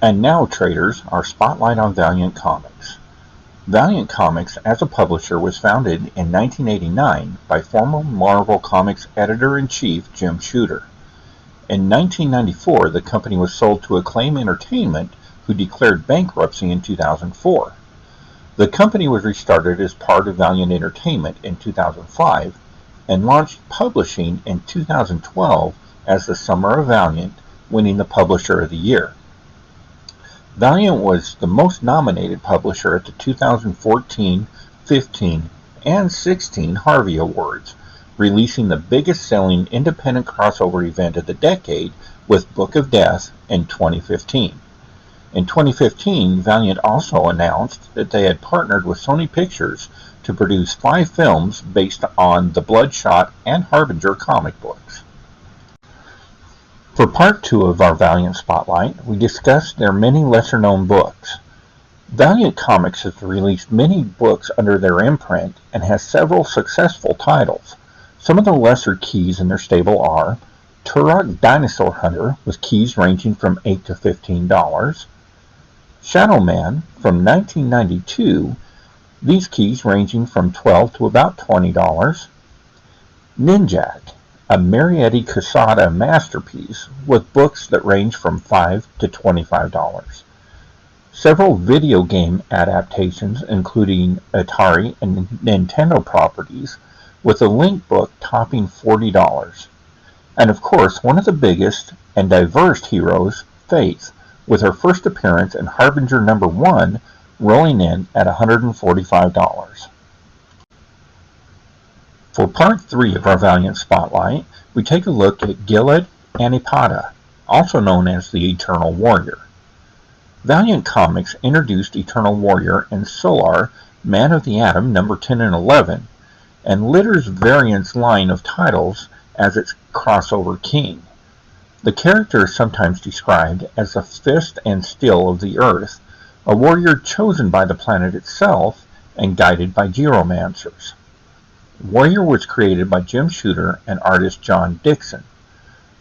And now, traders, our spotlight on Valiant Comics. Valiant Comics, as a publisher, was founded in 1989 by former Marvel Comics editor-in-chief Jim Shooter. In 1994, the company was sold to Acclaim Entertainment, who declared bankruptcy in 2004. The company was restarted as part of Valiant Entertainment in 2005 and launched publishing in 2012 as the Summer of Valiant, winning the Publisher of the Year. Valiant was the most nominated publisher at the 2014, 15, and 16 Harvey Awards, releasing the biggest-selling independent crossover event of the decade with Book of Death in 2015. In 2015, Valiant also announced that they had partnered with Sony Pictures to produce 5 films based on the Bloodshot and Harbinger comic books. For part 2 of our Valiant Spotlight, we discussed their many lesser-known books. Valiant Comics has released many books under their imprint and has several successful titles. Some of the lesser keys in their stable are Turok Dinosaur Hunter, with keys ranging from $8 to $15, Shadow Man from 1992, these keys ranging from $12 to about $20, Ninjak, a Marietti Quesada masterpiece with books that range from $5 to $25. Several video game adaptations, including Atari and Nintendo properties, with a Link book topping $40. And of course, one of the biggest and diverse heroes, Faith, with her first appearance in Harbinger #1 rolling in at $145. For part 3 of our Valiant Spotlight, we take a look at Gilad Anipada, also known as the Eternal Warrior. Valiant Comics introduced Eternal Warrior in Solar, Man of the Atom number 10 and 11, and litters Variant's line of titles as its crossover king. The character is sometimes described as the fist and steel of the earth, a warrior chosen by the planet itself and guided by geomancers. Warrior was created by Jim Shooter and artist John Dixon.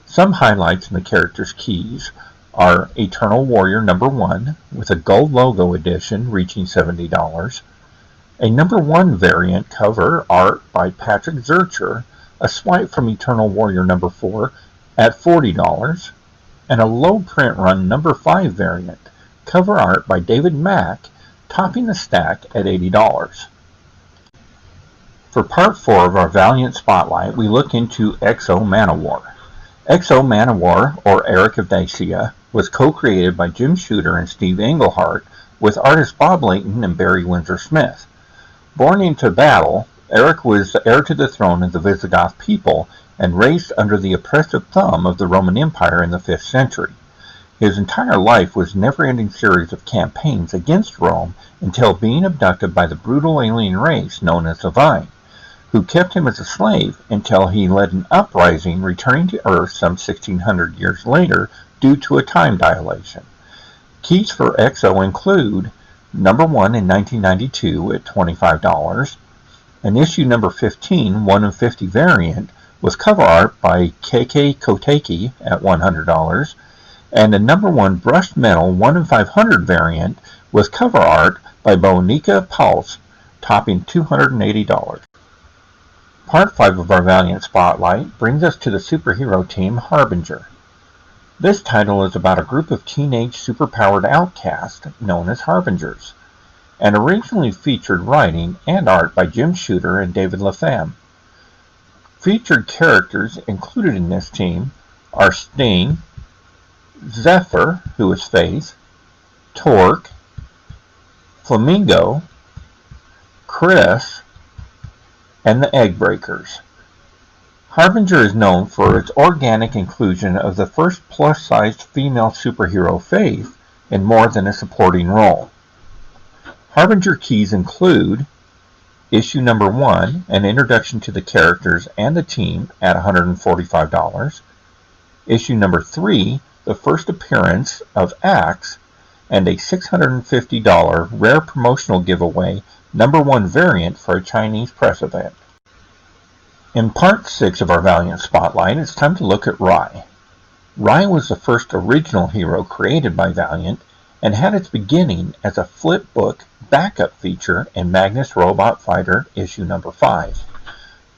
Some highlights in the character's keys are Eternal Warrior #1 with a gold logo edition reaching $70, a #1 variant cover art by Patrick Zurcher, a swipe from Eternal Warrior #4 at $40, and a low print run #5 variant, cover art by David Mack, topping the stack at $80. For part 4 of our Valiant Spotlight, we look into Exo Manowar. Exo Manowar, or Eric of Dacia, was co-created by Jim Shooter and Steve Englehart with artists Bob Layton and Barry Windsor Smith. Born into battle, Eric was the heir to the throne of the Visigoth people and raised under the oppressive thumb of the Roman Empire in the 5th century. His entire life was a never-ending series of campaigns against Rome until being abducted by the brutal alien race known as the Vine, who kept him as a slave until he led an uprising returning to Earth some 1600 years later due to a time dilation. Keys for Exo include #1 in 1992 at $25, an issue #15 1 in 50 variant with cover art by K.K. Koteki at $100, and a #1 brushed metal 1 in 500 variant with cover art by Bonica Pulse, topping $280. Part 5 of our Valiant Spotlight brings us to the superhero team Harbinger. This title is about a group of teenage superpowered outcasts known as Harbingers, and originally featured writing and art by Jim Shooter and David LaFemme. Featured characters included in this team are Sting, Zephyr, who is Faith, Torque, Flamingo, Chris, and the Egg Breakers. Harbinger is known for its organic inclusion of the first plus-sized female superhero Faith in more than a supporting role. Harbinger keys include issue #1, an introduction to the characters and the team at $145, issue #3, the first appearance of Axe, and a $650 rare promotional giveaway #1 variant for a Chinese press event. In part 6 of our Valiant Spotlight, it's time to look at Rai. Rai was the first original hero created by Valiant and had its beginning as a flip book backup feature in Magnus Robot Fighter issue number 5.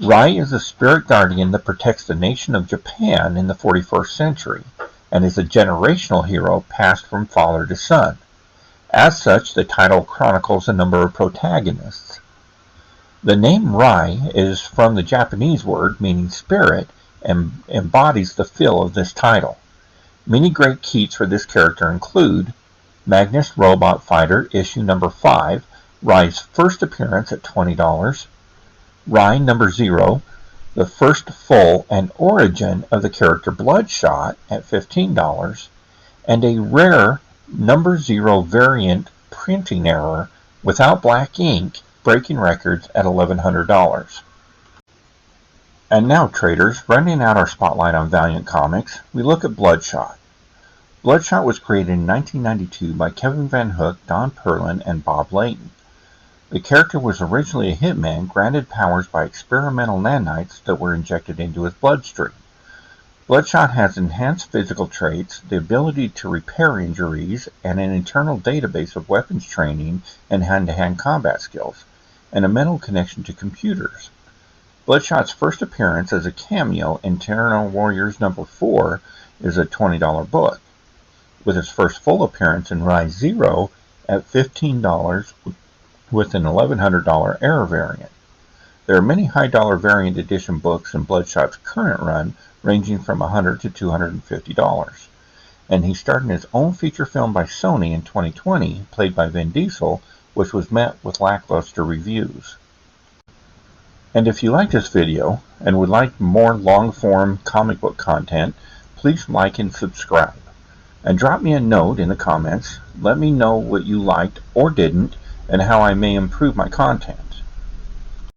Rai is a spirit guardian that protects the nation of Japan in the 41st century, and is a generational hero passed from father to son. As such, the title chronicles a number of protagonists. The name Rai is from the Japanese word meaning spirit and embodies the feel of this title. Many great keys for this character include Magnus Robot Fighter issue number 5, Rai's first appearance at $20, Rai number 0, the first full and origin of the character Bloodshot at $15, and a rare number 0 variant printing error without black ink breaking records at $1,100. And now, traders, rounding out our spotlight on Valiant Comics, we look at Bloodshot. Bloodshot was created in 1992 by Kevin Van Hook, Don Perlin, and Bob Layton. The character was originally a hitman granted powers by experimental nanites that were injected into his bloodstream. Bloodshot has enhanced physical traits, the ability to repair injuries, and an internal database of weapons training and hand-to-hand combat skills, and a mental connection to computers. Bloodshot's first appearance as a cameo in Eternal Warriors number 4 is a $20 book, with his first full appearance in Rise Zero at $15 with an $1,100 error variant. There are many high-dollar variant edition books in Bloodshot's current run, ranging from $100 to $250. And he starred in his own feature film by Sony in 2020, played by Vin Diesel, which was met with lackluster reviews. And if you liked this video and would like more long-form comic book content, please like and subscribe. And drop me a note in the comments. Let me know what you liked or didn't and how I may improve my content.